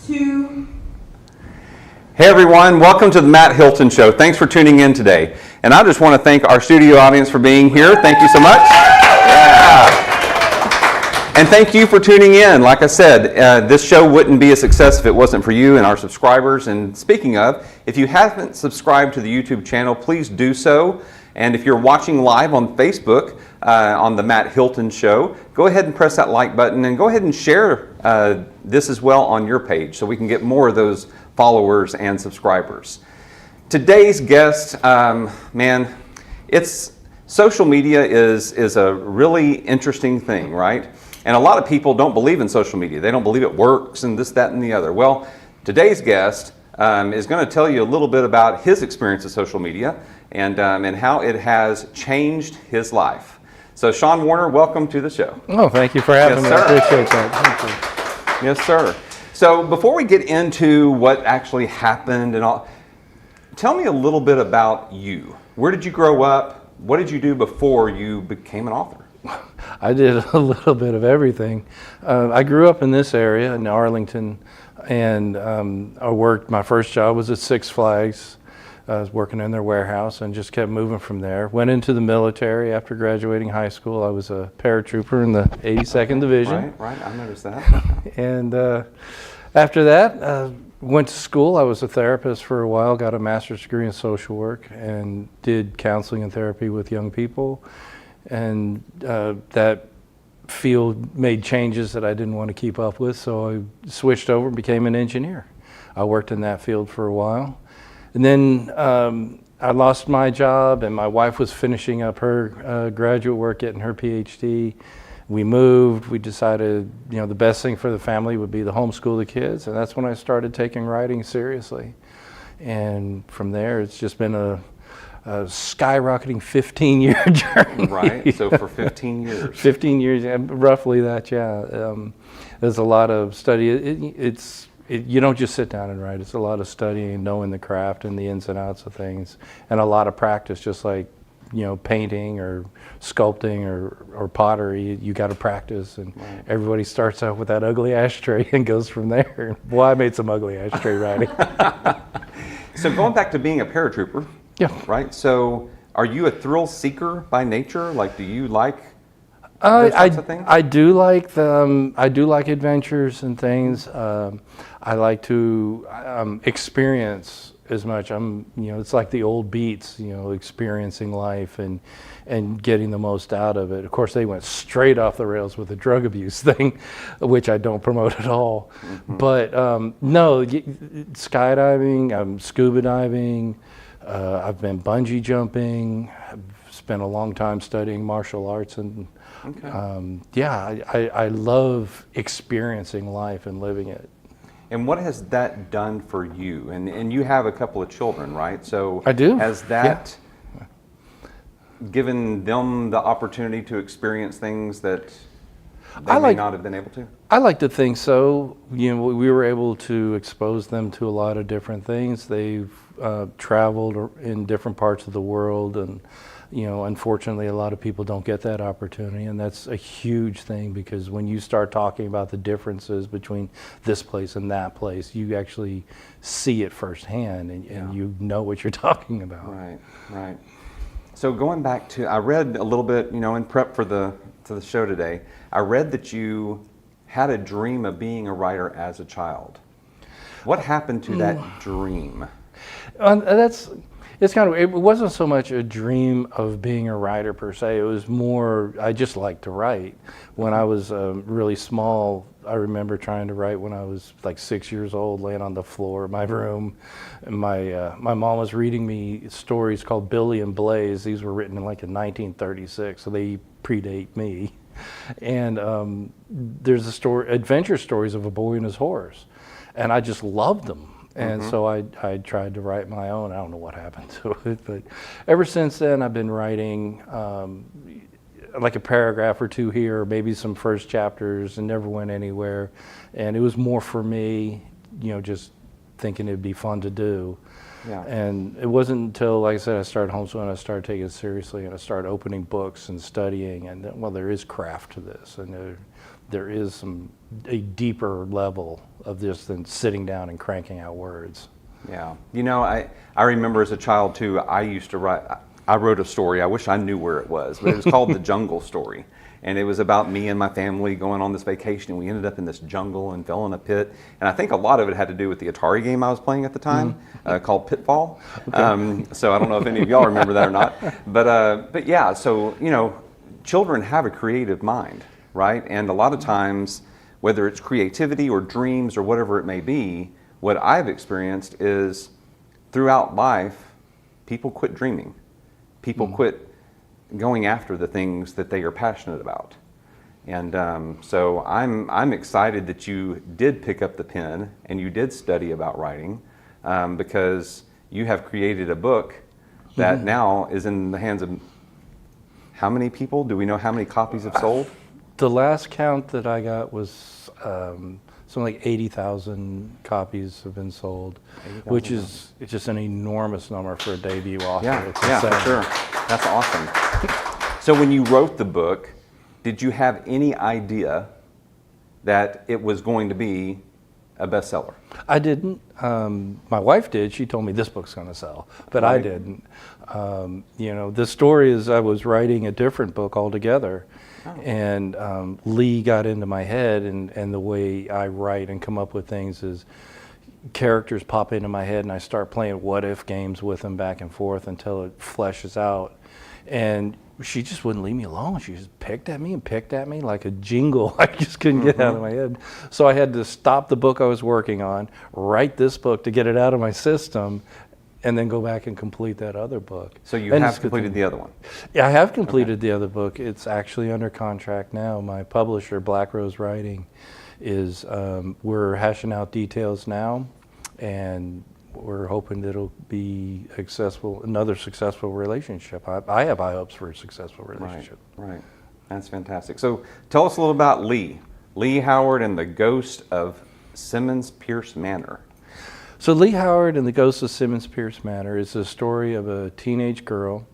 2. Hey everyone, welcome to the Matt Hilton Show. Thanks for tuning in today. And I just want to thank our studio audience for being here. Thank you so much. Yeah. And thank you for tuning in. Like I said, this show wouldn't be a success if it wasn't for you and our subscribers. And speaking of, if you haven't subscribed to the YouTube channel, please do so. And if you're watching live on Facebook on the Matt Hilton Show, go ahead and press that like button and go ahead and share this as well on your page so we can get more of those followers and subscribers. Today's guest, man, social media is a really interesting thing, right? And a lot of people don't believe in social media. They don't believe it works and this, that, and the other. Well, today's guest is going to tell you a little bit about his experience with social media and how it has changed his life. So Sean Warner, welcome to the show. Oh, thank you for having me. I appreciate that. Thank you. Yes, sir. So before we get into what actually happened and all, tell me a little bit about you. Where did you grow up? What did you do before you became an author? I did a little bit of everything. I grew up in this area in Arlington, and my first job was at Six Flags. I was working in their warehouse and just kept moving from there. Went into the military after graduating high school. I was a paratrooper in the 82nd Division. Right, I noticed that. And after that, went to school. I was a therapist for a while, got a master's degree in social work, and did counseling and therapy with young people. And that field made changes that I didn't want to keep up with, so I switched over and became an engineer. I worked in that field for a while. And then I lost my job, and my wife was finishing up her graduate work, getting her PhD. We moved. We decided, the best thing for the family would be to homeschool the kids, and that's when I started taking writing seriously. And from there, it's just been a skyrocketing 15-year journey. Right, so for 15 years. 15 years, roughly that, yeah. There's a lot of study. You don't just sit down and write. It's a lot of studying, knowing the craft and the ins and outs of things, and a lot of practice, just like, painting or sculpting or pottery. You got to practice, and right. Everybody starts out with that ugly ashtray and goes from there. Well, I made some ugly ashtray writing. So going back to being a paratrooper, yeah, right? So are you a thrill seeker by nature? Like, do you like those types of things? I do like I do like adventures and things. I like to experience as much. It's like the old Beats, experiencing life and getting the most out of it. Of course, they went straight off the rails with the drug abuse thing, which I don't promote at all. Mm-hmm. But no, skydiving, scuba diving. I've been bungee jumping. I've spent a long time studying martial arts, and okay. I love experiencing life and living it. And what has that done for you? And you have a couple of children, right? So I do. Has that given them the opportunity to experience things that they may not have been able to? I like to think so. We were able to expose them to a lot of different things. They've traveled in different parts of the world, and unfortunately, a lot of people don't get that opportunity, and that's a huge thing, because when you start talking about the differences between this place and that place, you actually see it firsthand, and you know what you're talking about. Right. So going back to, I read a little bit, in prep for the show today, I read that you had a dream of being a writer as a child. What happened to that dream? It's kind of, it wasn't so much a dream of being a writer per se. It was more, I just liked to write. When I was really small, I remember trying to write when I was like 6 years old, laying on the floor of my room. And my mom was reading me stories called Billy and Blaze. These were written in 1936, so they predate me. And there's adventure stories of a boy and his horse. And I just loved them. And so I tried to write my own. I don't know what happened to it, but ever since then I've been writing like a paragraph or two here, or maybe some first chapters, and never went anywhere. And it was more for me, just thinking it'd be fun to do. Yeah. And it wasn't until, like I said, I started homeschooling, I started taking it seriously, and I started opening books and studying, and well, there is craft to this, and there is a deeper level of this than sitting down and cranking out words. Yeah. I remember as a child too, I used to write, I wrote a story, I wish I knew where it was, but it was called The Jungle Story. And it was about me and my family going on this vacation, and we ended up in this jungle and fell in a pit. And I think a lot of it had to do with the Atari game I was playing at the time, called Pitfall. Okay. So I don't know if any of y'all remember that or not. But yeah, so, children have a creative mind, right? And a lot of times, whether it's creativity or dreams or whatever it may be, what I've experienced is throughout life, people quit dreaming. People quit going after the things that they are passionate about. And so I'm excited that you did pick up the pen and you did study about writing, because you have created a book that now is in the hands of how many people? Do we know how many copies have sold? The last count that I got was something like 80,000 copies have been sold, which is just an enormous number for a debut author. Yeah, for sure. That's awesome. So when you wrote the book, did you have any idea that it was going to be a bestseller? I didn't. My wife did. She told me this book's going to sell, but right. I didn't. The story is I was writing a different book altogether. Oh. And Lee got into my head, and the way I write and come up with things is characters pop into my head and I start playing what if games with them back and forth until it fleshes out. And she just wouldn't leave me alone. She just picked at me like a jingle. I just couldn't get out of my head. So I had to stop the book I was working on, write this book to get it out of my system, and then go back and complete that other book. So you have completed the other one? Yeah, I have completed the other book. It's actually under contract now. My publisher, Black Rose Writing, is, we're hashing out details now, and we're hoping that it'll be another successful relationship. I have high hopes for a successful relationship. Right. That's fantastic. So tell us a little about Lee Howard and the Ghost of Simmons Pierce Manor. So Lee Howard and the Ghost of Simmons Pierce Manor is the story of a teenage girl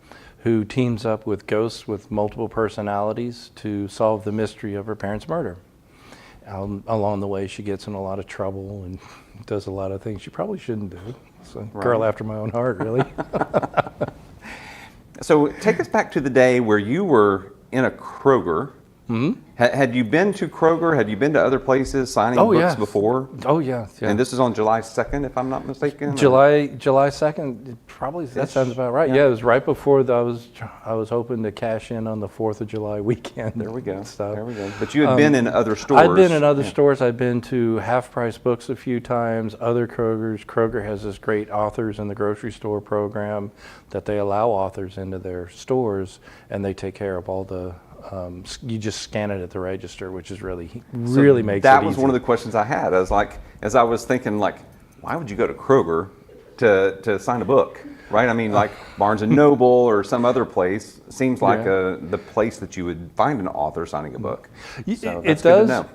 who teams up with ghosts with multiple personalities to solve the mystery of her parents' murder. Along the way, she gets in a lot of trouble and does a lot of things she probably shouldn't do. It's a girl after my own heart, really. So take us back to the day where you were in a Kroger. Mm-hmm. Had you been to Kroger? Had you been to other places signing books before? Oh, yeah. And this is on July 2nd, if I'm not mistaken? July 2nd, probably, that sounds about right. Yeah, it was right before I was hoping to cash in on the 4th of July weekend. There we go. There we go. But you had been in other stores. I'd been in other stores. I'd been to Half Price Books a few times, other Krogers. Kroger has this great authors in the grocery store program that they allow authors into their stores, and they take care of all the you just scan it at the register, which is really makes it easy. That was one of the questions I had. I was like, as I was thinking, why would you go to Kroger to sign a book, right? I mean, like Barnes and Noble or some other place seems like the place that you would find an author signing a book. So that's good to know.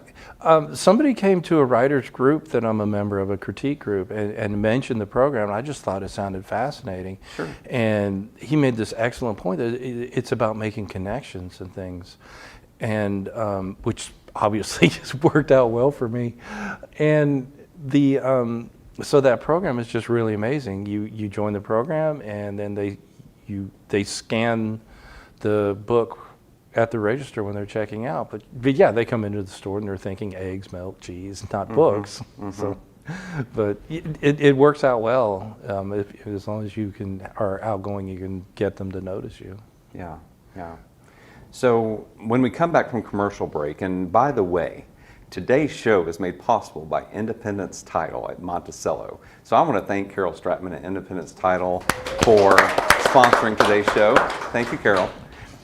Somebody came to a writers group that I'm a member of, a critique group, and mentioned the program. And I just thought it sounded fascinating. Sure. And he made this excellent point that it's about making connections and things, and which obviously just worked out well for me. And so that program is just really amazing. You join the program, and then they scan the book at the register when they're checking out. But yeah, they come into the store and they're thinking eggs, milk, cheese, not books. Mm-hmm. So, but it works out well. As long as you are outgoing, you can get them to notice you. Yeah. So when we come back from commercial break, and by the way, today's show is made possible by Independence Title at Monticello. So I want to thank Carol Stratman at Independence Title for sponsoring today's show. Thank you, Carol.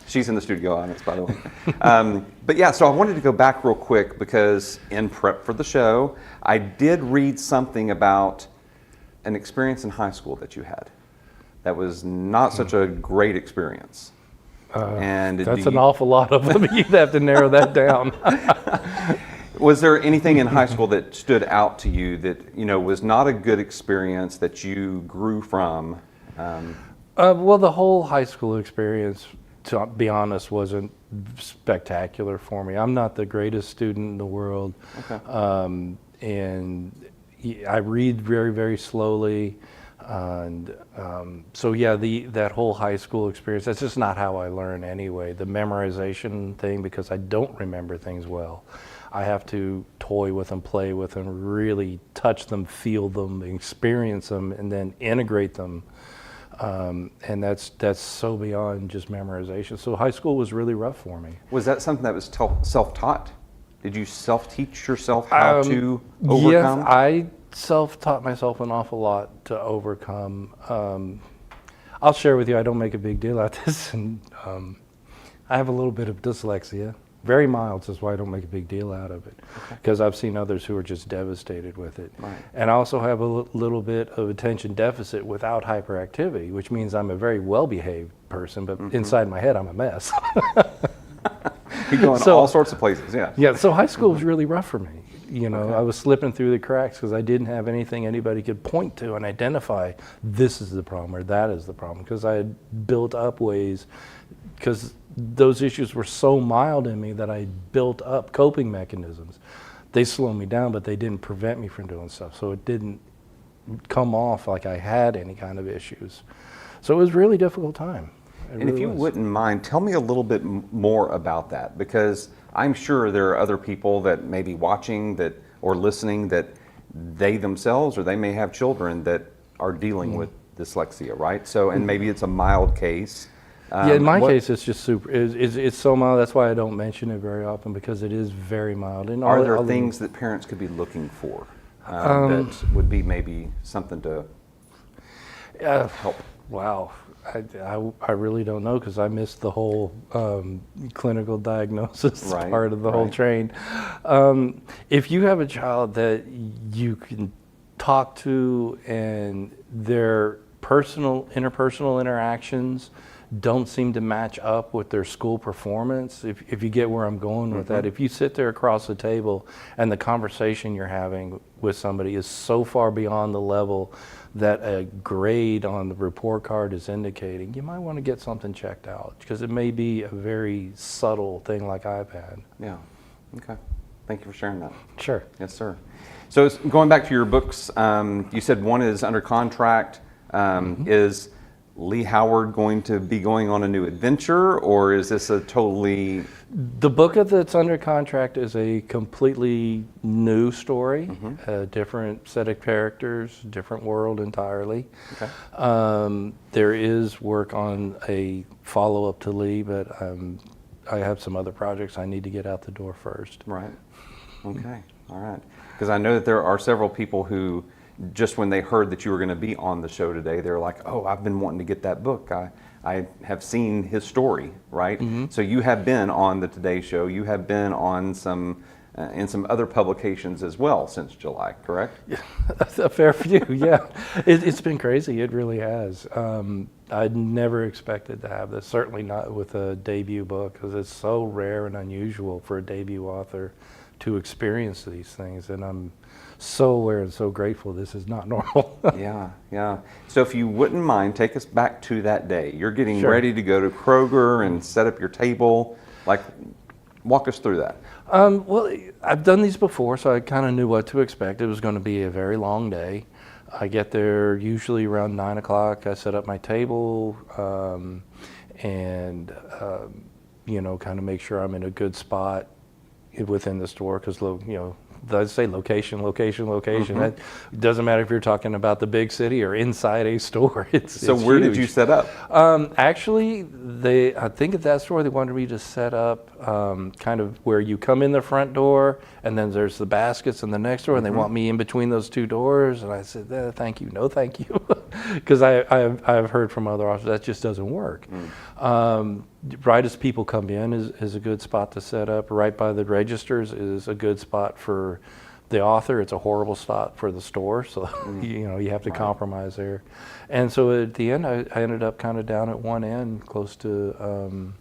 She's in the studio audience, by the way. But yeah, so I wanted to go back real quick because in prep for the show, I did read something about an experience in high school that you had that was not such a great experience. And that's an awful lot of them. You'd have to narrow that down. Was there anything in high school that stood out to you that was not a good experience that you grew from? Well, the whole high school experience, to be honest, wasn't spectacular for me. I'm not the greatest student in the world, and I read very, very slowly. And so yeah, that whole high school experience, that's just not how I learn anyway. The memorization thing, because I don't remember things well. I have to toy with them, play with them, really touch them, feel them, experience them, and then integrate them. And that's so beyond just memorization. So high school was really rough for me. Was that something that was self-taught? Did you self-teach yourself how to overcome? Yes, I self-taught myself an awful lot to overcome. I'll share with you, I don't make a big deal out of this, and I have a little bit of dyslexia. Very mild, so that's why I don't make a big deal out of it. Because I've seen others who are just devastated with it. Right. And I also have a little bit of attention deficit without hyperactivity, which means I'm a very well-behaved person, but inside my head I'm a mess. You go in all sorts of places, yeah. Yeah, so high school was really rough for me. You know, I was slipping through the cracks because I didn't have anything anybody could point to and identify this is the problem or that is the problem, because I had built up ways, because those issues were so mild in me that I built up coping mechanisms. They slowed me down, but they didn't prevent me from doing stuff. So it didn't come off like I had any kind of issues. So it was a really difficult time. And if you wouldn't mind, tell me a little bit more about that, because I'm sure there are other people that may be watching that or listening that they themselves or they may have children that are dealing with dyslexia, right? So, and maybe it's a mild case. Yeah, in my case, it's just super. It's so mild. That's why I don't mention it very often, because it is very mild. And are there things that parents could be looking for that would be maybe something to help? Wow, I really don't know, because I missed the whole clinical diagnosis part of the whole train. If you have a child that you can talk to and their interpersonal interactions don't seem to match up with their school performance, if you get where I'm going with that, if you sit there across the table and the conversation you're having with somebody is so far beyond the level that a grade on the report card is indicating, you might want to get something checked out, because it may be a very subtle thing like I've had. Yeah, okay. Thank you for sharing that. Sure. Yes, sir. So going back to your books, you said one is under contract. Is Lee Howard going to be going on a new adventure, or is this a totally... The book that's under contract is a completely new story, a different set of characters, different world entirely. Okay. There is work on a follow-up to Lee, but I have some other projects I need to get out the door first. Right. Okay. All right. Because I know that there are several people who, just when they heard that you were going to be on the show today, they're like, oh, I've been wanting to get that book. I have seen his story, right? So you have been on the Today Show. You have been on some in some other publications as well since July, correct? Yeah, a fair few, yeah. It's been crazy. It really has. I'd never expected to have this, certainly not with a debut book, because it's so rare and unusual for a debut author to experience these things, and I'm so aware and so grateful this is not normal. Yeah. So if you wouldn't mind, take us back to that day. You're getting ready to go to Kroger and set up your table. Like, walk us through that. Well, I've done these before, so I kind of knew what to expect. It was going to be a very long day. I get there usually around 9 o'clock. I set up my table and, kind of make sure I'm in a good spot within the store, because, I say location. That doesn't matter if you're talking about the big city or inside a store. So where did you set up? Actually, I think at that store they wanted me to set up kind of where you come in the front door, and then there's the baskets in the next door, and they want me in between those two doors. And I said, thank you, no thank you, because I've heard from other officers that just doesn't work. Right as people come in is a good spot to set up. Right by the registers is a good spot for the author. It's a horrible spot for the store, so you have to compromise there. And so at the end, I ended up kind of down at one end, close to,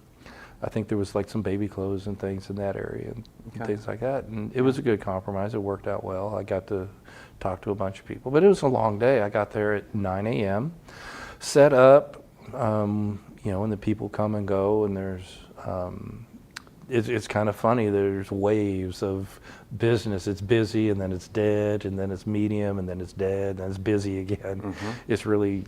I think there was like some baby clothes and things in that area and things like that. And it was a good compromise. It worked out well. I got to talk to a bunch of people, but it was a long day. I got there at 9 a.m., set up, and the people come and go, and there's it's kind of funny. There's waves of business. It's busy, and then it's dead, and then it's medium, and then it's dead, and then it's busy again. It's really,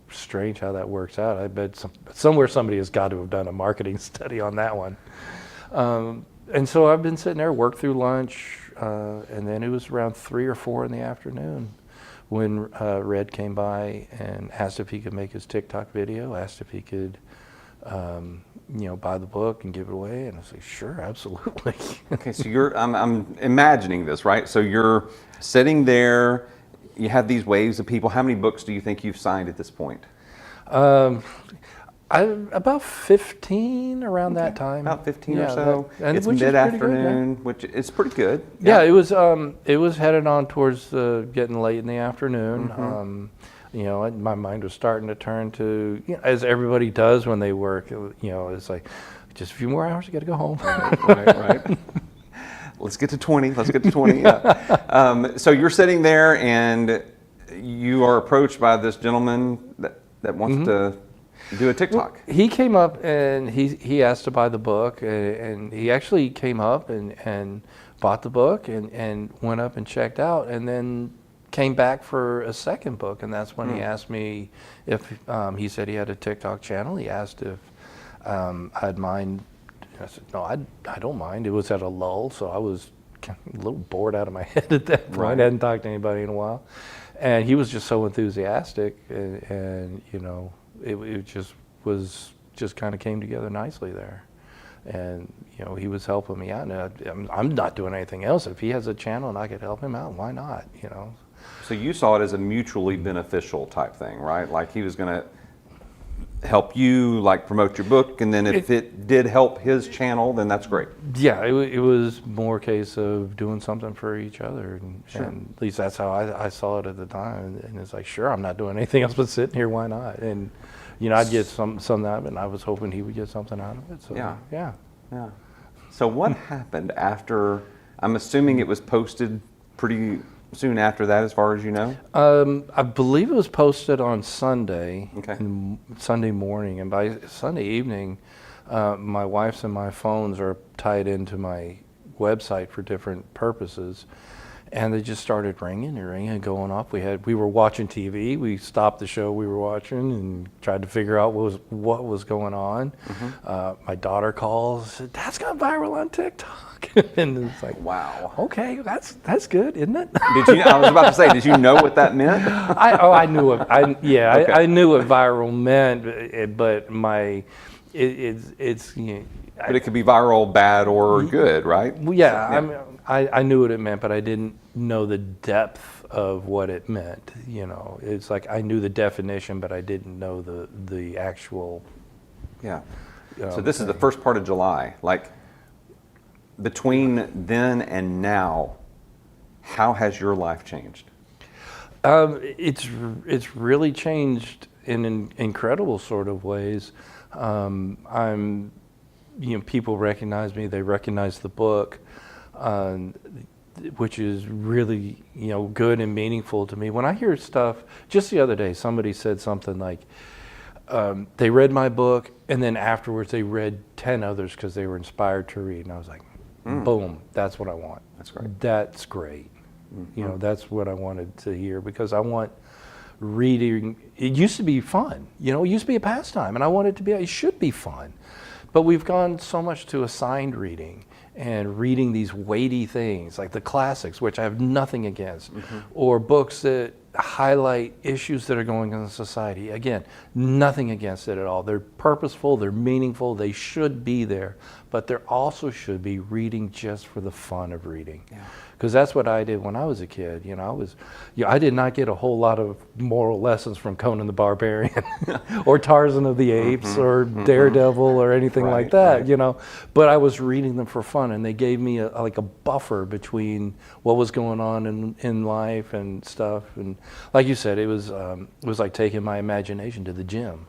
strange how that works out. I bet somewhere somebody has got to have done a marketing study on that one. And so I've been sitting there, worked through lunch, and then it was around 3 or 4 in the afternoon when Red came by and asked if he could make his TikTok video, asked if he could buy the book and give it away, and I was like, sure, absolutely. Okay, so I'm imagining this, right? So you're sitting there, you have these waves of people. How many books do you think you've signed at this point? About 15 around that time. About 15 or so. It's which is mid-afternoon, pretty good, which is pretty good. Yeah, it was headed on towards getting late in the afternoon. My mind was starting to turn to, as everybody does when they work, it's like, just a few more hours, you got to go home. Right. Let's get to 20. Yeah. So you're sitting there and you are approached by this gentleman that wants to do a TikTok. Well, he came up and he asked to buy the book, and he actually came up and bought the book and went up and checked out, and then came back for a second book, and that's when he asked me if he said he had a TikTok channel. He asked if I'd mind. I said, no, I don't mind. It was at a lull, so I was a little bored out of my head at that point. Right. I hadn't talked to anybody in a while, and he was just so enthusiastic, and it just kind of came together nicely there. And he was helping me out. And I'm not doing anything else. If he has a channel and I could help him out, why not? So you saw it as a mutually beneficial type thing, right? Like he was going to help you, like promote your book, and then if it did help his channel, then that's great. Yeah, it was more a case of doing something for each other, and at least that's how I saw it at the time. And it's like, sure, I'm not doing anything else but sitting here. Why not? And I'd get some out of it, and I was hoping he would get something out of it. So yeah. So what happened after? I'm assuming it was posted pretty soon after that, as far as you know? I believe it was posted on Sunday, Okay. Sunday morning, and by Sunday evening, my wife's and my phones are tied into my website for different purposes, and they just started ringing and going off. We were watching TV. We stopped the show we were watching and tried to figure out what was going on. My daughter calls, said, "That's gone viral on TikTok," and it's like, wow. Okay, that's good, isn't it? I was about to say, did you know what that meant? I knew it. Okay. I knew what viral meant, but it's. But it could be viral, bad, or good, right? Yeah, I knew what it meant, but I didn't know the depth of what it meant. It's like I knew the definition, but I didn't know the actual. Yeah. So this is the first part of July. Like between then and now, how has your life changed? It's really changed in incredible sort of ways. People recognize me. They recognize the book, which is really good and meaningful to me. When I hear stuff, just the other day, somebody said something like, they read my book, and then afterwards they read 10 others because they were inspired to read. And I was like, boom, that's what I want. That's great. That's great. That's what I wanted to hear, because I want reading. It used to be fun. It used to be a pastime, and I want it to be. It should be fun. But we've gone so much to assigned reading and reading these weighty things like the classics, which I have nothing against, or books that highlight issues that are going on in society. Again, nothing against it at all. They're purposeful, they're meaningful, they should be there, but there also should be reading just for the fun of reading. Because that's what I did when I was a kid. I did not get a whole lot of moral lessons from Conan the Barbarian or Tarzan of the Apes or Daredevil or anything like that, But I was reading them for fun, and they gave me a buffer between what was going on in life and stuff. And like you said, it was like taking my imagination to the gym.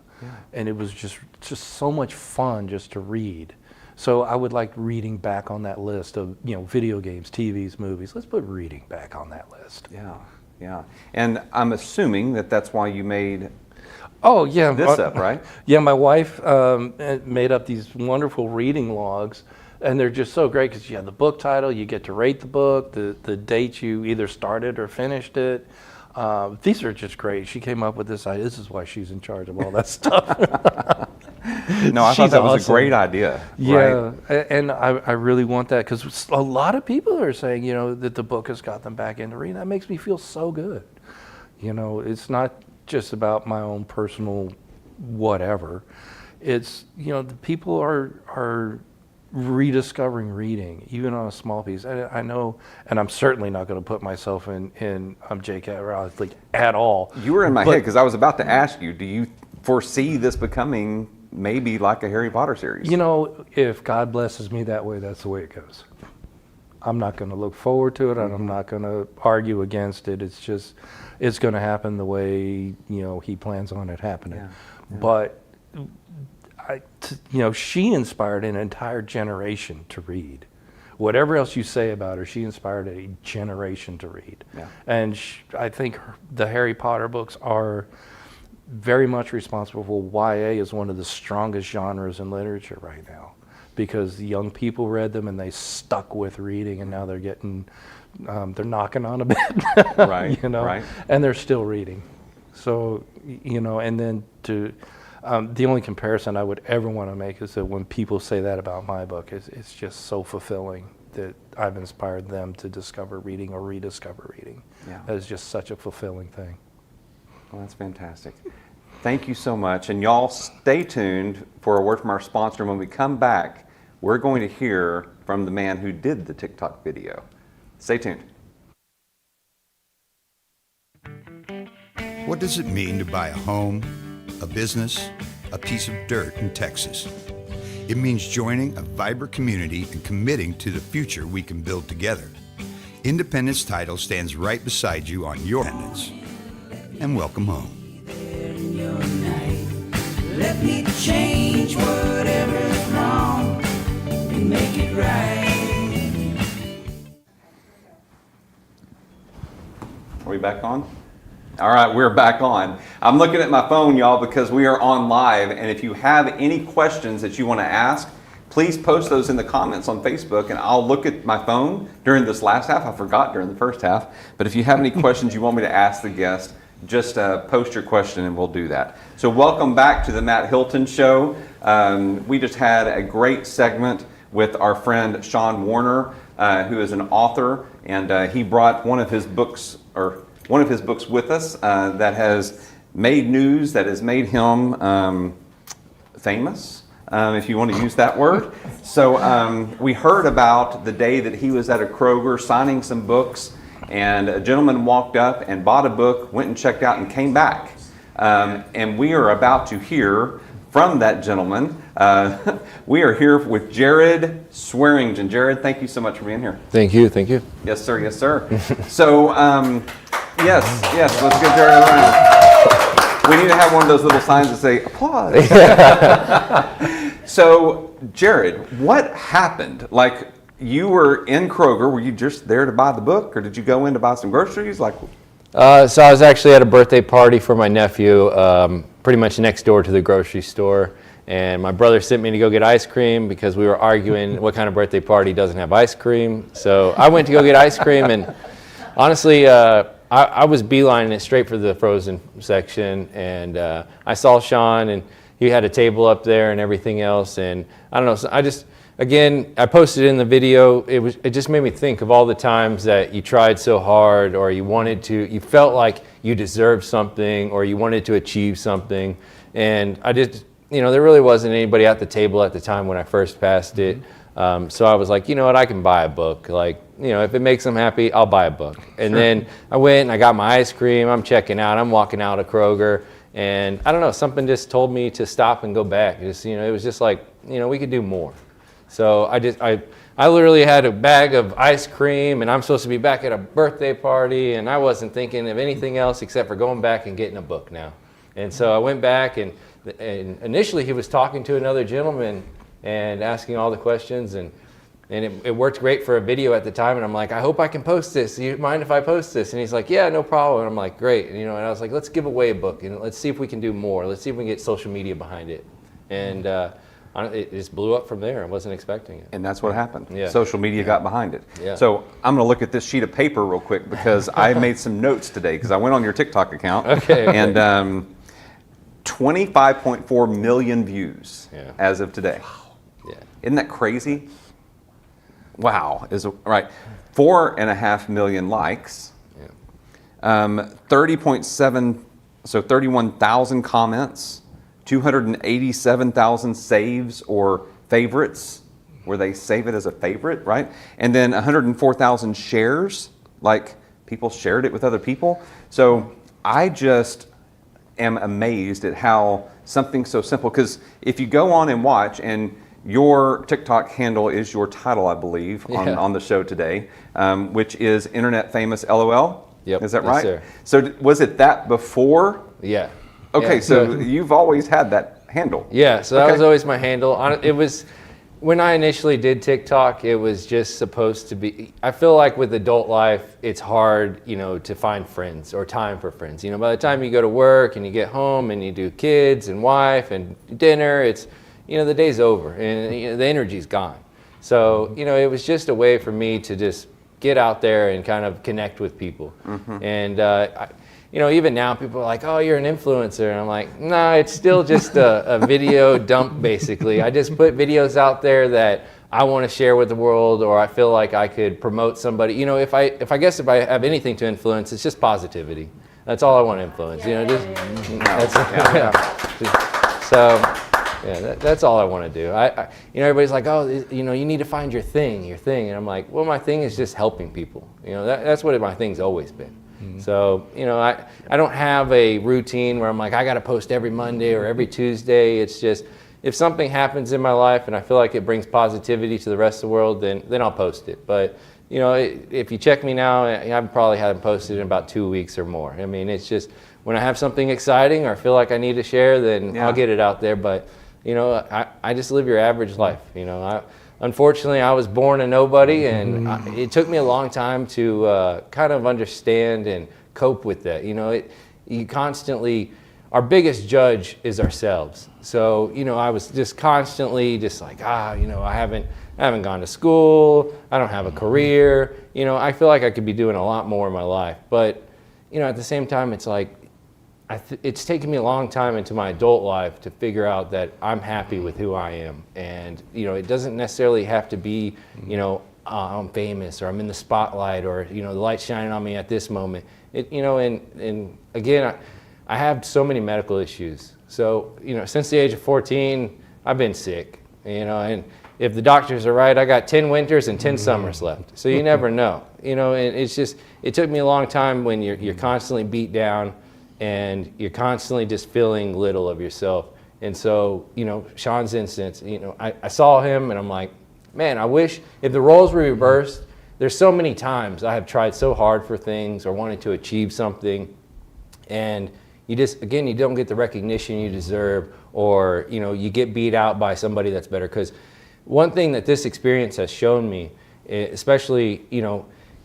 And it was just so much fun just to read. So I would like reading back on that list of, video games, TVs, movies. Let's put reading back on that list. Yeah. And I'm assuming that's why you made this up, right? Yeah, my wife made up these wonderful reading logs And they're just so great because you have the book title, you get to rate the book, the date you either started or finished it. These are just great. She came up with this idea. This is why she's in charge of all that stuff. No, I thought that was awesome. a great idea. Yeah, Right? and I really want that because a lot of people are saying, that the book has got them back into reading. That makes me feel so good. It's not just about my own personal whatever. It's, the people are rediscovering reading, even on a small piece. I know, and I'm certainly not going to put myself in J.K. Rowling at all. You were in my head because I was about to ask you, do you foresee this becoming maybe like a Harry Potter series? If God blesses me that way, that's the way it goes. I'm not going to look forward to it, and I'm not going to argue against it. It's just, it's going to happen the way, he plans on it happening. Yeah. But she inspired an entire generation to read. Whatever else you say about her, she inspired a generation to read. Yeah. And I think the Harry Potter books are very much responsible for YA is one of the strongest genres in literature right now, because the young people read them and they stuck with reading, and now they're getting, they're knocking on a bit, Right, right. and they're still reading. So, and then the only comparison I would ever want to make is that when people say that about my book, it's just so fulfilling that I've inspired them to discover reading or rediscover reading. Yeah. That is just such a fulfilling thing. Well, that's fantastic. Thank you so much. And y'all stay tuned for a word from our sponsor. When we come back, we're going to hear from the man who did the TikTok video. Stay tuned. What does it mean to buy a home, a business, a piece of dirt in Texas? It means joining a vibrant community and committing to the future we can build together. Independence Title stands right beside you on your independence. And welcome home. Let me change whatever's wrong and make it right. Are we back on? All right, we're back on. I'm looking at my phone, y'all, because we are on live. And if you have any questions that you want to ask, please post those in the comments on Facebook, and I'll look at my phone during this last half. I forgot during the first half. But if you have any questions you want me to ask the guest, just post your question and we'll do that. So welcome back to the Matt Hilton Show. We just had a great segment with our friend Sean Warner, who is an author, and he brought one of his books with us that has made news, that has made him famous, if you want to use that word. So we heard about the day that he was at a Kroger signing some books, and a gentleman walked up and bought a book, went and checked out, and came back. And we are about to hear from that gentleman. We are here with Jared Swearingen. Jared, thank you so much for being here. Thank you, thank you. Yes, sir, yes, sir. So, yes, let's give Jared a round. We need to have one of those little signs that say, applause. So, Jared, what happened? Like, you were in Kroger. Were you just there to buy the book, or did you go in to buy some groceries? Like, So I was actually at a birthday party for my nephew, pretty much next door to the grocery store. And my brother sent me to go get ice cream because we were arguing what kind of birthday party doesn't have ice cream. So I went to go get ice cream, and honestly, I was beelining it straight for the frozen section. And I saw Sean, and he had a table up there and everything else. And I don't know, so I posted in the video. It just made me think of all the times that you tried so hard, or you felt like you deserved something, or you wanted to achieve something. And there really wasn't anybody at the table at the time when I first passed it. So I was like, you know what, I can buy a book. Like, if it makes them happy, I'll buy a book. And then I went and I got my ice cream. I'm checking out. I'm walking out of Kroger. And I don't know, something just told me to stop and go back. It was just like, we could do more. So I literally had a bag of ice cream, and I'm supposed to be back at a birthday party, and I wasn't thinking of anything else except for going back and getting a book now. And so I went back, and initially he was talking to another gentleman and asking all the questions, and it worked great for a video at the time. And I'm like, I hope I can post this. Do you mind if I post this? And he's like, yeah, no problem. And I'm like, great. And I was like, let's give away a book, and let's see if we can do more. Let's see if we can get social media behind it. And it just blew up from there. I wasn't expecting it. And that's what happened. Yeah. Social media got behind it. Yeah. So I'm going to look at this sheet of paper real quick because I made some notes today because I went on your TikTok account. Okay. And 25.4 million views as of today. Yeah. Isn't that crazy? Wow. Right. 4.5 million likes. Yeah. 30.7, so 31,000 comments, 287,000 saves or favorites, where they save it as a favorite, right? And then 104,000 shares, like people shared it with other people. So I just am amazed at how something so simple, because if you go on and watch, and your TikTok handle is your title, I believe, on the show today, which is Internet Famous LOL. Yep. Is that Yes, right? sir. So was it that before? Yeah. Okay, Yeah, so you've always had that handle. Yeah, so that Okay. was always my handle. It was, when I initially did TikTok, it was just supposed to be, I feel like with adult life, it's hard, to find friends or time for friends. By the time you go to work and you get home and you do kids and wife and dinner, it's, the day's over and the energy's gone. So, it was just a way for me to just get out there and kind of connect with people. And, even now people are like, oh, you're an influencer. And I'm like, no, it's still just a video dump, basically. I just put videos out there that I want to share with the world, or I feel like I could promote somebody. If I have anything to influence, it's just positivity. That's all I want to influence. That's all I want to do. Everybody's like, oh, you need to find your thing. And I'm like, well, my thing is just helping people. That's what my thing's always been. So, I don't have a routine where I'm like, I got to post every Monday or every Tuesday. It's just, if something happens in my life and I feel like it brings positivity to the rest of the world, then I'll post it. But, if you check me now, I probably haven't posted in about 2 weeks or more. I mean, it's just, when I have something exciting or feel like I need to share, then I'll get it out there. But, I just live your average life. Unfortunately, I was born a nobody, and it took me a long time to kind of understand and cope with that. You constantly, our biggest judge is ourselves. So, I was just constantly just like, I haven't gone to school, I don't have a career. I feel like I could be doing a lot more in my life. But, at the same time, it's like, it's taken me a long time into my adult life to figure out that I'm happy with who I am. And, it doesn't necessarily have to be, I'm famous or I'm in the spotlight or, the light's shining on me at this moment. And again, I have so many medical issues. So, since the age of 14, I've been sick, and if the doctors are right, I got 10 winters and 10 summers left. So you never know, and it's just, it took me a long time when you're constantly beat down and you're constantly just feeling little of yourself. And so, Sean's instance, I saw him and I'm like, man, I wish if the roles were reversed. There's so many times I have tried so hard for things or wanted to achieve something, and you don't get the recognition you deserve, or, you get beat out by somebody that's better. Because one thing that this experience has shown me, especially,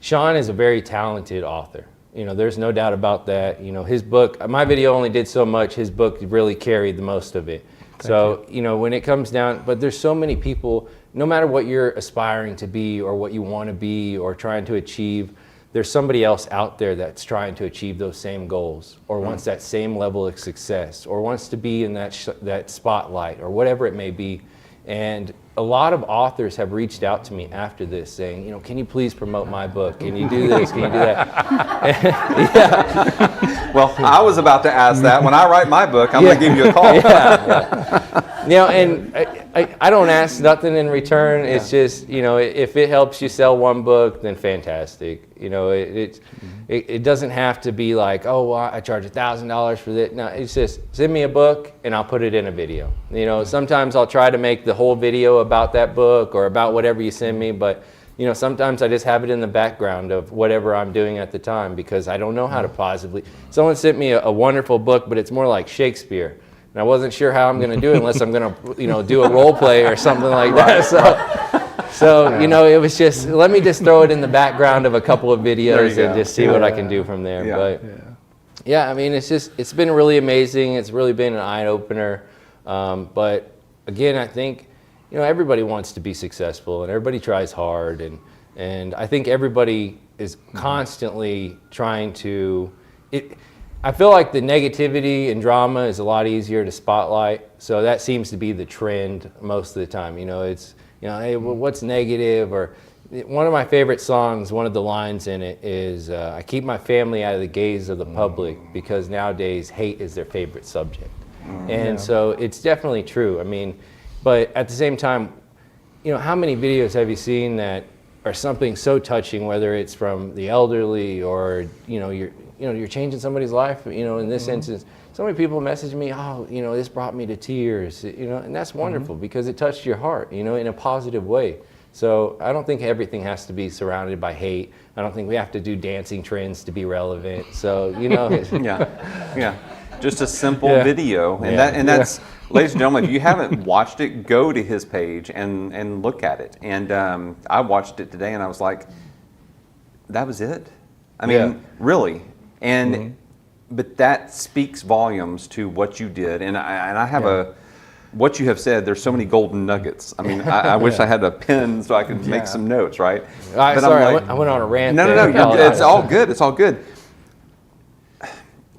Sean is a very talented author. There's no doubt about that. His book, my video only did so much. His book really carried the most of it. Thank you. When it comes down, but there's so many people, no matter what you're aspiring to be or what you want to be or trying to achieve, there's somebody else out there that's trying to achieve those same goals or wants that same level of success or wants to be in that spotlight or whatever it may be. And a lot of authors have reached out to me after this saying, can you please promote my book? Can you do this? Can you do that? Yeah. Well, I was about to ask that. When I write my book, I'm going to give you a call. And I don't ask nothing in return. It's just, if it helps you sell one book, then fantastic. It doesn't have to be like, oh, well, I charge $1,000 for this. No, it's just send me a book and I'll put it in a video. Sometimes I'll try to make the whole video about that book or about whatever you send me, but sometimes I just have it in the background of whatever I'm doing at the time because I don't know how to positively. Someone sent me a wonderful book, but it's more like Shakespeare. And I wasn't sure how I'm going to do it unless I'm going to, do a role play or something like that. So it was just, let me just throw it in the background of a couple of videos and just see what I can do from there. But I mean, it's been really amazing. It's really been an eye opener. But again, I think, everybody wants to be successful and everybody tries hard, and I think everybody is constantly trying to, I feel like the negativity and drama is a lot easier to spotlight, so that seems to be the trend most of the time. It's, hey, well, what's negative? Or one of my favorite songs, one of the lines in it is, I keep my family out of the gaze of the public because nowadays hate is their favorite subject. And so it's definitely true. I mean, but at the same time, how many videos have you seen that are something so touching, whether it's from the elderly or, you're changing somebody's life, in this instance. So many people message me, oh, this brought me to tears, and that's wonderful because it touched your heart, in a positive way. So I don't think everything has to be surrounded by hate. I don't think we have to do dancing trends to be relevant. So, Yeah. Just a simple video. And that's, ladies and gentlemen, if you haven't watched it, go to his page and look at it. And I watched it today and I was like, that was it? I mean, really? And but that speaks volumes to what you did. And I have what you have said, there's so many golden nuggets. I mean, I wish I had a pen so I could make some notes, right? But sorry, I went on a rant. No, it's all good. It's all good.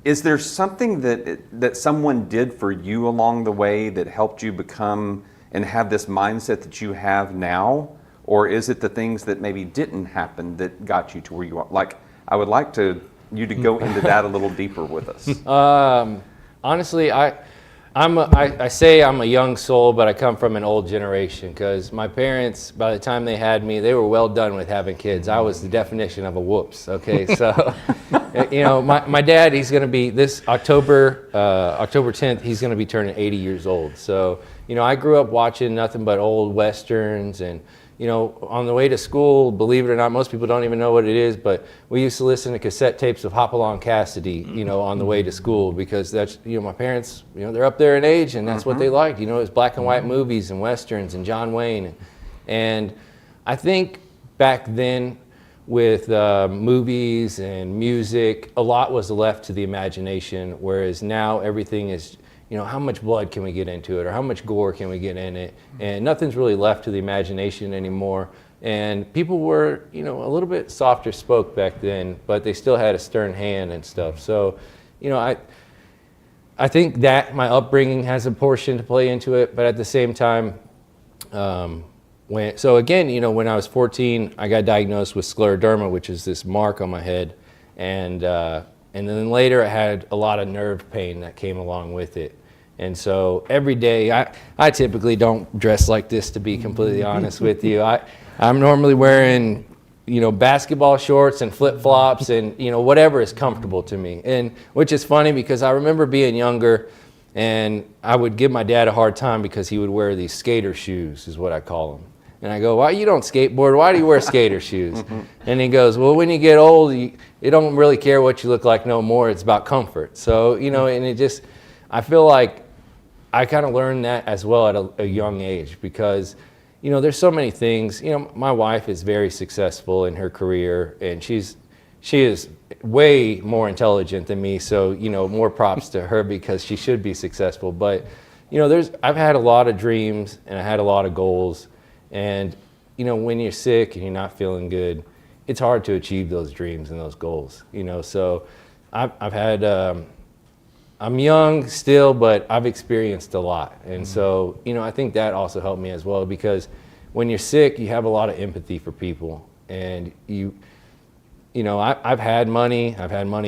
Is there something that someone did for you along the way that helped you become and have this mindset that you have now? Or is it the things that maybe didn't happen that got you to where you are? Like, I would like you to go into that a little deeper with us. Honestly, I say I'm a young soul, but I come from an old generation because my parents, by the time they had me, they were well done with having kids. I was the definition of a whoops, okay? So, my dad, he's going to be, this October 10th, he's going to be turning 80 years old. So, I grew up watching nothing but old Westerns and, on the way to school, believe it or not, most people don't even know what it is, but we used to listen to cassette tapes of Hopalong Cassidy, on the way to school because that's, my parents, they're up there in age and that's what they liked. It's black and white movies and Westerns and John Wayne. And I think back then with movies and music, a lot was left to the imagination, whereas now everything is, how much blood can we get into it or how much gore can we get in it? And nothing's really left to the imagination anymore. And people were, a little bit softer spoke back then, but they still had a stern hand and stuff. So, I think that my upbringing has a portion to play into it, but at the same time, when I was 14, I got diagnosed with scleroderma, which is this mark on my head. And then later I had a lot of nerve pain that came along with it. And so every day, I typically don't dress like this, to be completely honest with you. I'm normally wearing, basketball shorts and flip-flops and, whatever is comfortable to me. And which is funny because I remember being younger and I would give my dad a hard time because he would wear these skater shoes, is what I call them. And I go, why you don't skateboard? Why do you wear skater shoes? And he goes, well, when you get old, you don't really care what you look like no more. It's about comfort. So, and it just, I feel like I kind of learned that as well at a young age because, there's so many things. My wife is very successful in her career and she is way more intelligent than me. So, more props to her because she should be successful. But, I've had a lot of dreams and I had a lot of goals. And, when you're sick and you're not feeling good, it's hard to achieve those dreams and those goals, So I've had, I'm young still, but I've experienced a lot. And so, I think that also helped me as well because when you're sick, you have a lot of empathy for people. And I've had money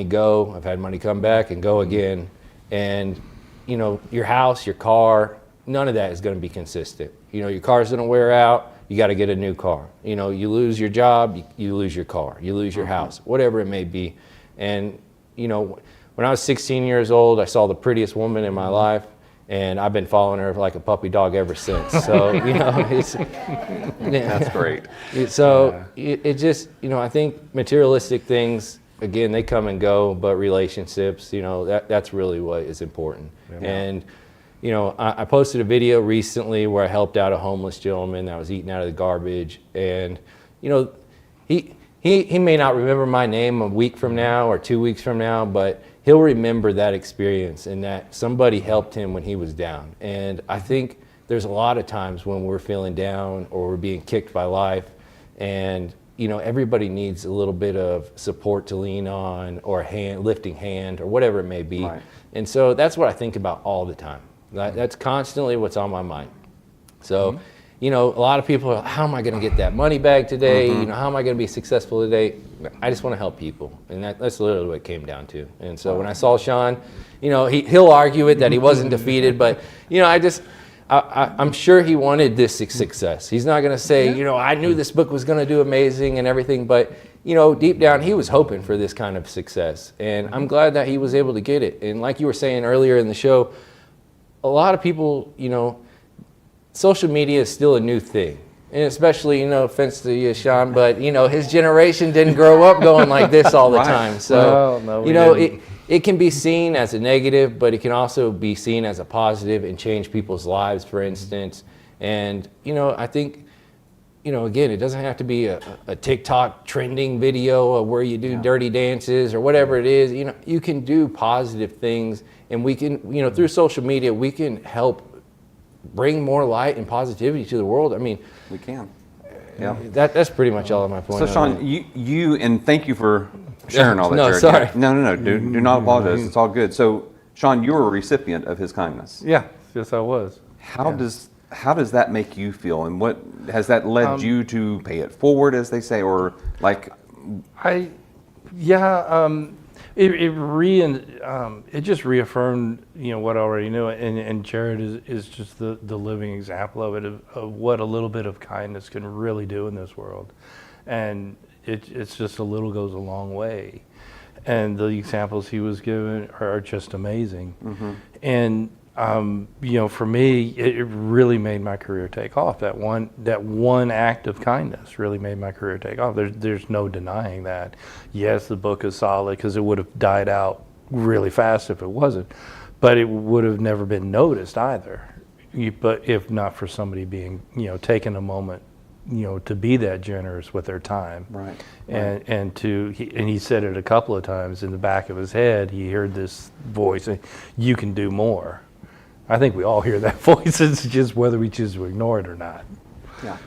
go, I've had money come back and go again. And, your house, your car, none of that is going to be consistent. Your car's going to wear out, you got to get a new car. You lose your job, you lose your car, you lose your house, whatever it may be. And, when I was 16 years old, I saw the prettiest woman in my life, and I've been following her like a puppy dog ever since. So, it's... That's great. So, it just, I think materialistic things, again, they come and go, but relationships, that's really what is important. Yeah. And, I posted a video recently where I helped out a homeless gentleman that was eating out of the garbage, and, he may not remember my name a week from now or 2 weeks from now, but he'll remember that experience and that somebody helped him when he was down. And I think there's a lot of times when we're feeling down or we're being kicked by life, and everybody needs a little bit of support to lean on, or a hand, lifting hand, or whatever it may be. Right. And so that's what I think about all the time. That's constantly what's on my mind. So, a lot of people are, how am I going to get that money back today? How am I going to be successful today? I just want to help people. And that's literally what it came down to. And so when I saw Sean, he'll argue it that he wasn't defeated, but, I'm sure he wanted this success. He's not going to say, I knew this book was going to do amazing and everything, but, deep down, he was hoping for this kind of success. And I'm glad that he was able to get it. And like you were saying earlier in the show, a lot of people, social media is still a new thing. And especially, no offense to you, Sean, but, his generation didn't grow up going like this all the time. So, it can be seen as a negative, but it can also be seen as a positive and change people's lives, for instance. And, I think, again, it doesn't have to be a TikTok trending video where you do dirty dances or whatever it is. You can do positive things, and we can, through social media, we can help bring more light and positivity to the world. I mean, We can. Yeah. that's pretty much all of my point. So Sean, you and thank you for sharing all that. No, Jared. sorry. No. Do not apologize. It's all good. So Sean, you were a recipient of his kindness. Yeah, yes, I was. How does that make you feel, and what has that led you to pay it forward, as they say, or like? It just reaffirmed what I already knew, and Jared is just the living example of it, of what a little bit of kindness can really do in this world, and it's just a little goes a long way, and the examples he was given are just amazing, and for me, it really made my career take off. That one act of kindness really made my career take off. There's no denying that. Yes, the book is solid because it would have died out really fast if it wasn't, but it would have never been noticed either. But if not for somebody being, taking a moment, to be that generous with their time, Right. And he said it a couple of times in the back of his head. He heard this voice, "You can do more." I think we all hear that voice. It's just whether we choose to ignore it or not. Yeah.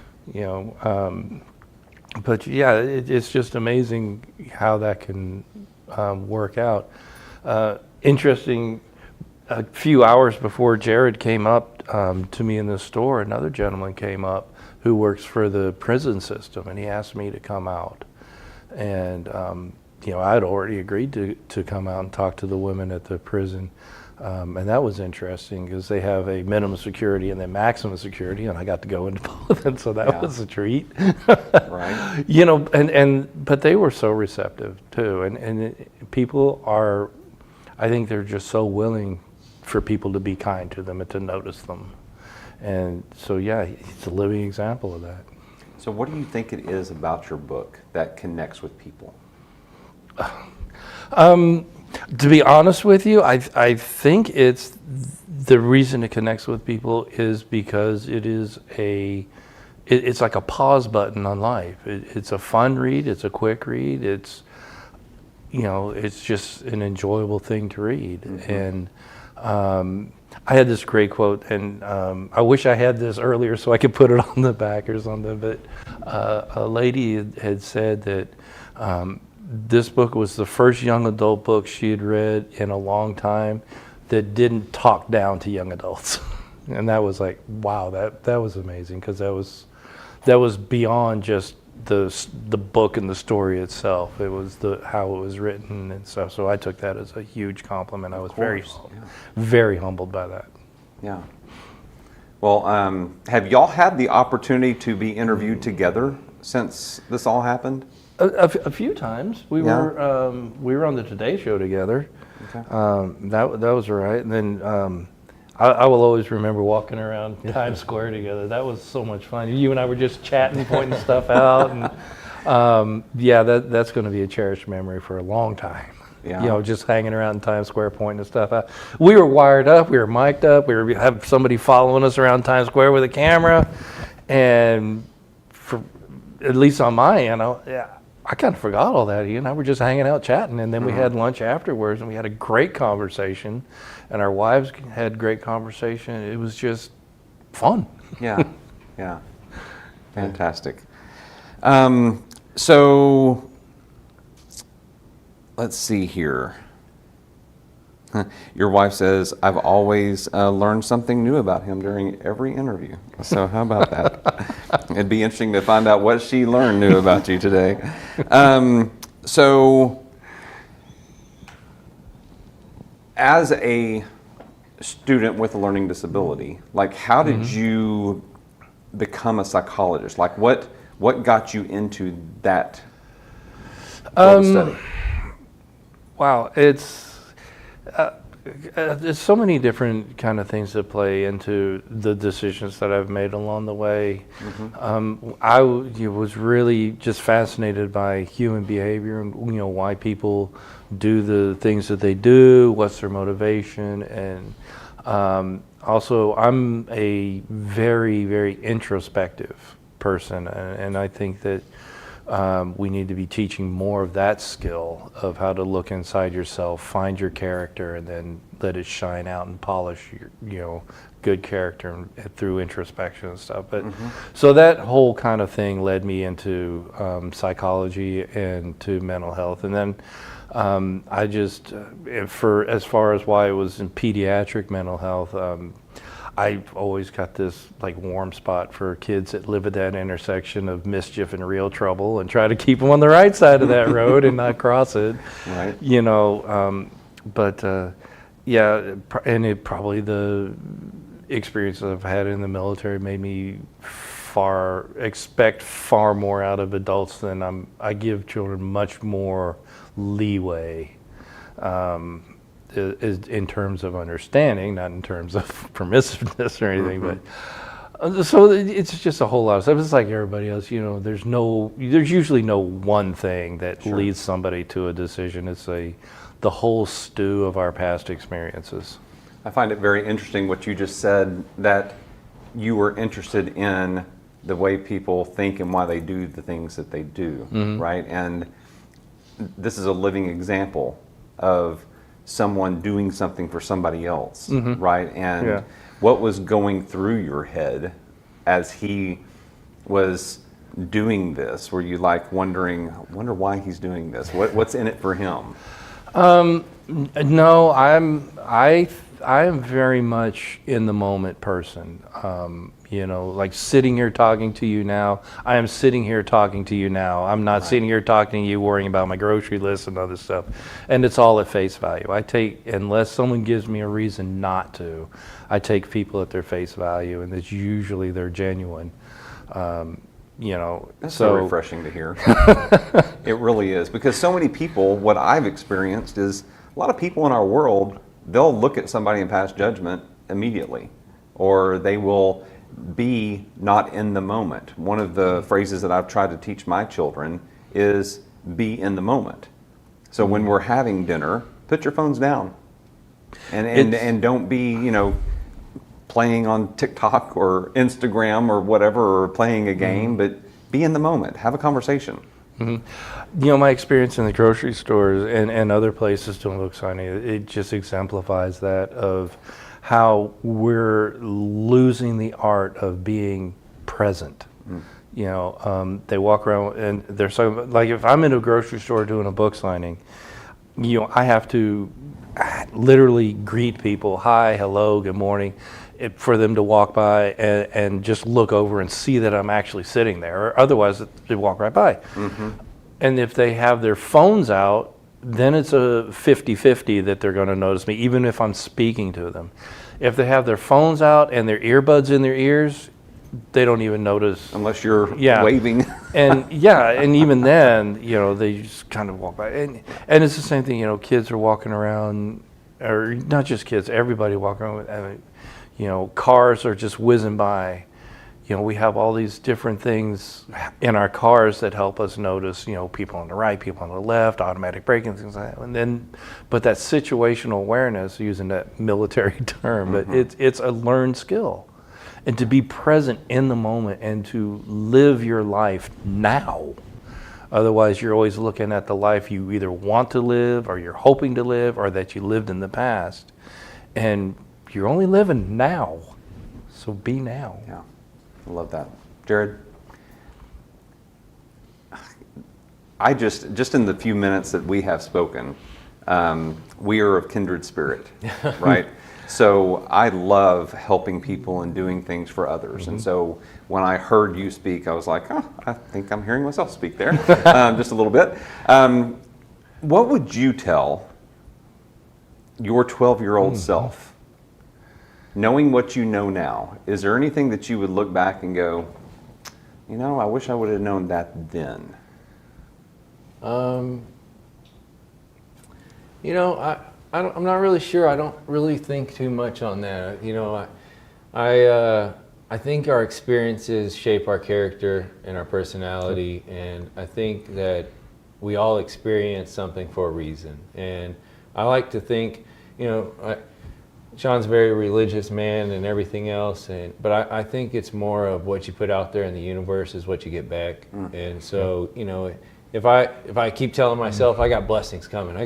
But yeah, it's just amazing how that can work out. Interesting, a few hours before Jared came up to me in the store, another gentleman came up who works for the prison system, and he asked me to come out. And I had already agreed to come out and talk to the women at the prison. And that was interesting because they have a minimum security and then maximum security, and I got to go into both, and so that was a treat. Right. But they were so receptive too, and people are, I think they're just so willing for people to be kind to them and to notice them, and so he's a living example of that. So what do you think it is about your book that connects with people? To be honest with you, I think it's the reason it connects with people is because it's like a pause button on life. It's a fun read. It's a quick read. It's just an enjoyable thing to read. And I had this great quote, and I wish I had this earlier so I could put it on the back or something. But a lady had said that. This book was the first young adult book she had read in a long time that didn't talk down to young adults. And that was like, wow, that was amazing, because that was beyond just the book and the story itself. It was how it was written and stuff. So I took that as a huge compliment. I was very humbled by that. Yeah. Well, have y'all had the opportunity to be interviewed together since this all happened? A few times. We were on the Today Show together. Okay. That was all right. And then I will always remember walking around Times Square together. That was so much fun. You and I were just chatting, pointing stuff out, and that's going to be a cherished memory for a long time. Yeah. Just hanging around in Times Square, pointing stuff out. We were wired up. We were mic'd up. We have somebody following us around Times Square with a camera, and for at least on my end, I kind of forgot all that. He and I were just hanging out chatting, and then we had lunch afterwards, and we had a great conversation, and our wives had great conversation. It was just fun. Yeah, yeah, fantastic. So let's see here. Your wife says, I've always learned something new about him during every interview. So how about that? It'd be interesting to find out what she learned new about you today. So as a student with a learning disability, like how did you become a psychologist? Like what got you into that field of study? Wow, there's so many different kind of things that play into the decisions that I've made along the way. I was really just fascinated by human behavior and why people do the things that they do, what's their motivation, and also I'm a very, very introspective person, and I think that we need to be teaching more of that skill of how to look inside yourself, find your character, and then let it shine out and polish your, good character through introspection and stuff. But so that whole kind of thing led me into psychology and to mental health, and then I just, for as far as why it was in pediatric mental health. I've always got this like warm spot for kids that live at that intersection of mischief and real trouble, and try to keep them on the right side of that road and not cross it. Right. Yeah, and it probably the experiences I've had in the military made me expect far more out of adults than I give children much more leeway. Is in terms of understanding, not in terms of permissiveness or anything, but so it's just a whole lot of stuff. It's like everybody else, there's usually no one thing that leads somebody to a decision. It's the whole stew of our past experiences. I find it very interesting what you just said, that you were interested in the way people think and why they do the things that they do, right? And this is a living example of someone doing something for somebody else, right? And what was going through your head as he was doing this? Were you like wonder why he's doing this? What's in it for him? No, I am very much in the moment person. Like sitting here talking to you now. I am sitting here talking to you now. I'm not sitting here talking to you worrying about my grocery list and other stuff. And it's all at face value. Unless someone gives me a reason not to, I take people at their face value, and it's usually they're genuine. That's so refreshing to hear. It really is, because so many people, what I've experienced is a lot of people in our world, they'll look at somebody and pass judgment immediately, or they will be not in the moment. One of the phrases that I've tried to teach my children is be in the moment. So when we're having dinner, put your phones down and don't be, playing on TikTok or Instagram or whatever, or playing a game, but be in the moment, have a conversation. My experience in the grocery stores and other places, don't look sunny, it just exemplifies that of how we're losing the art of being present. They walk around and they're so, like if I'm in a grocery store doing a book signing, I have to literally greet people, hi, hello, good morning, for them to walk by and just look over and see that I'm actually sitting there, or otherwise they walk right by. And if they have their phones out, then it's a 50-50 that they're going to notice me, even if I'm speaking to them. If they have their phones out and their earbuds in their ears, they don't even notice. Unless you're waving. And even then, they just kind of walk by. And it's the same thing, kids are walking around, or not just kids, everybody walking around with, cars are just whizzing by. We have all these different things in our cars that help us notice, people on the right, people on the left, automatic braking, things like that. And then, but that situational awareness, using that military term, but it's a learned skill. And to be present in the moment and to live your life now. Otherwise, you're always looking at the life you either want to live, or you're hoping to live, or that you lived in the past. And you're only living now. So be now. Yeah, I love that. Jared? I just in the few minutes that we have spoken, we are of kindred spirit, right? So I love helping people and doing things for others. And so when I heard you speak, I was like, oh, I think I'm hearing myself speak there, just a little bit. What would you tell your 12-year-old self, knowing what you know now? Is there anything that you would look back and go, you know, I wish I would have known that then? You know, I'm not really sure. I don't really think too much on that. You know, I think our experiences shape our character and our personality, and I think that we all experience something for a reason. And I like to think, you know, Sean's a very religious man and everything else, but I think it's more of what you put out there in the universe is what you get back. And so, you know, if I keep telling myself I got blessings coming, then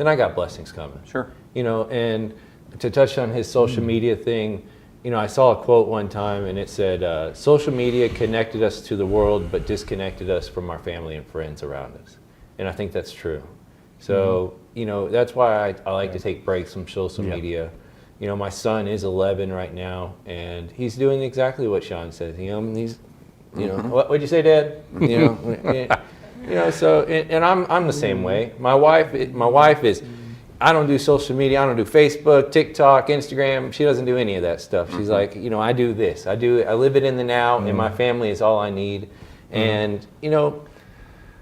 I got blessings coming. Sure. You know, and to touch on his social media thing, you know, I saw a quote one time and it said, social media connected us to the world but disconnected us from our family and friends around us. And I think that's true. So, you know, that's why I like to take breaks from social media. You know, my son is 11 right now and he's doing exactly what Sean says. You know, he's, you know, what'd you say, Dad? You know, you know. So, and I'm the same way. My wife is. I don't do social media. I don't do Facebook, TikTok, Instagram. She doesn't do any of that stuff. She's like, you know, I do this. I live it in the now, and my family is all I need. And you know,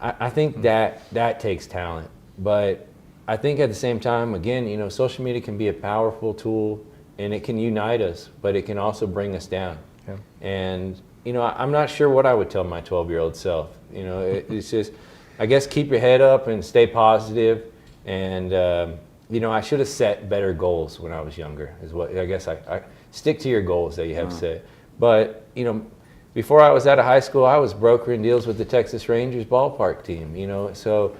I think that takes talent. But I think at the same time, again, you know, social media can be a powerful tool, and it can unite us, but it can also bring us down. Yeah. And you know, I'm not sure what I would tell my 12-year-old self. You know, it's just, I guess, keep your head up and stay positive. And, you know, I should have set better goals when I was younger, is what I guess I stick to your goals that you have set. But, you know, before I was out of high school, I was brokering deals with the Texas Rangers ballpark team, you know. So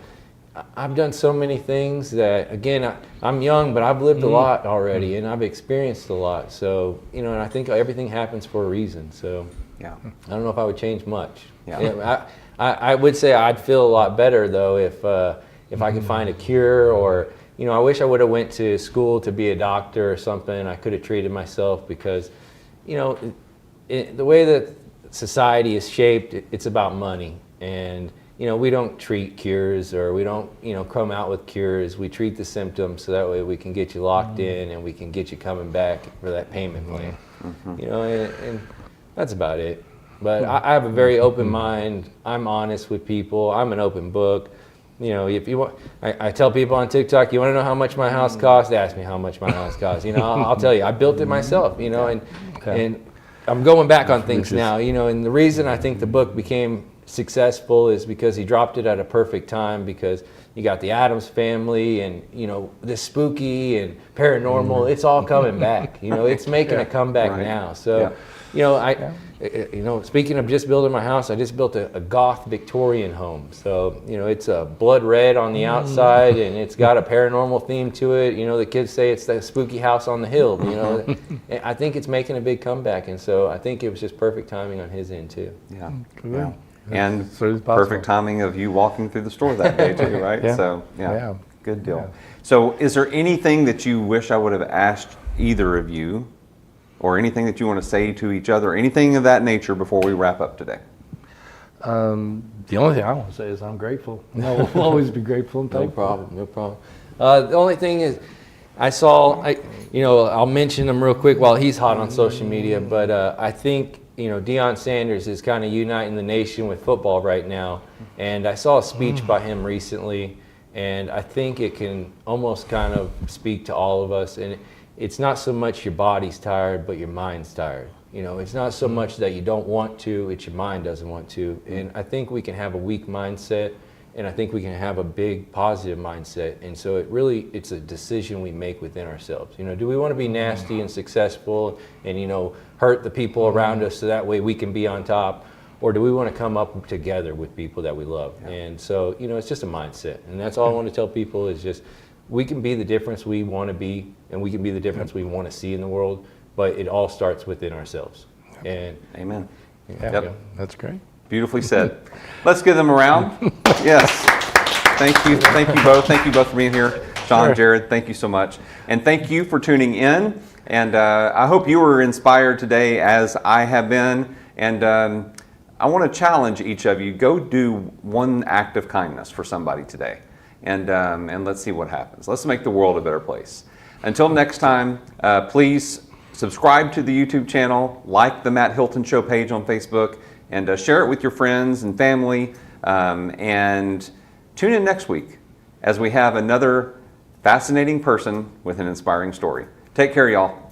I've done so many things that, again, I'm young, but I've lived a lot already and I've experienced a lot. So, you know, and I think everything happens for a reason. So. Yeah. I don't know if I would change much. Yeah. I would say I'd feel a lot better though if I could find a cure, or you know, I wish I would have went to school to be a doctor or something. I could have treated myself, because you know, the way that society is shaped, it's about money, and you know, we don't treat cures, or we don't, you know, come out with cures. We treat the symptoms, so that way we can get you locked in and we can get you coming back for that payment plan. You know, and that's about it. But I have a very open mind. I'm honest with people. I'm an open book. You know, if you want, I tell people on TikTok, you want to know how much my house costs? Ask me how much my house costs. You know, I'll tell you. I built it myself. You know, and I'm going back on things now. You know, and the reason I think the book became successful is because he dropped it at a perfect time, because you got the Addams Family and, you know, the spooky and paranormal. It's all coming back. You know, it's making a comeback now. So. You know, you know, speaking of just building my house, I just built a goth Victorian home. So, you know, it's a blood red on the outside, and it's got a paranormal theme to it. You know, the kids say it's the spooky house on the hill. You know, I think it's making a big comeback, and so I think it was just perfect timing on his end too. Yeah. Yeah. And So perfect timing of you walking through the store that day too, right? Yeah. So Yeah. good deal. Yeah. So is there anything that you wish I would have asked either of you, or anything that you want to say to each other, anything of that nature before we wrap up today? The only thing I want to say is I'm grateful. And I will always be grateful and No thankful. problem, no problem. The only thing is, you know, I'll mention him real quick while he's hot on social media, but I think, you know, Deion Sanders is kind of uniting the nation with football right now. And I saw a speech by him recently, and I think it can almost kind of speak to all of us. And it's not so much your body's tired, but your mind's tired. You know, it's not so much that you don't want to, it's your mind doesn't want to. And I think we can have a weak mindset, and I think we can have a big positive mindset. And so it's a decision we make within ourselves. You know, do we want to be nasty and successful and, you know, hurt the people around us so that way we can be on top? Or do we want to come up together with people that we love? And so, you know, it's just a mindset. And that's all I want to tell people is just, we can be the difference we want to be, and we can be the difference we want to see in the world. but it all starts within ourselves. And Amen. Yeah, Yep. that's great. Beautifully said. Let's give them a round. Yes. Thank you both. Thank you both for being here. John, Sure. Jared, thank you so much. And thank you for tuning in. And I hope you were inspired today as I have been. And I want to challenge each of you, go do one act of kindness for somebody today. And let's see what happens. Let's make the world a better place. Until next time, please subscribe to the YouTube channel, like the Matt Hilton Show page on Facebook, and share it with your friends and family. And tune in next week as we have another fascinating person with an inspiring story. Take care, y'all.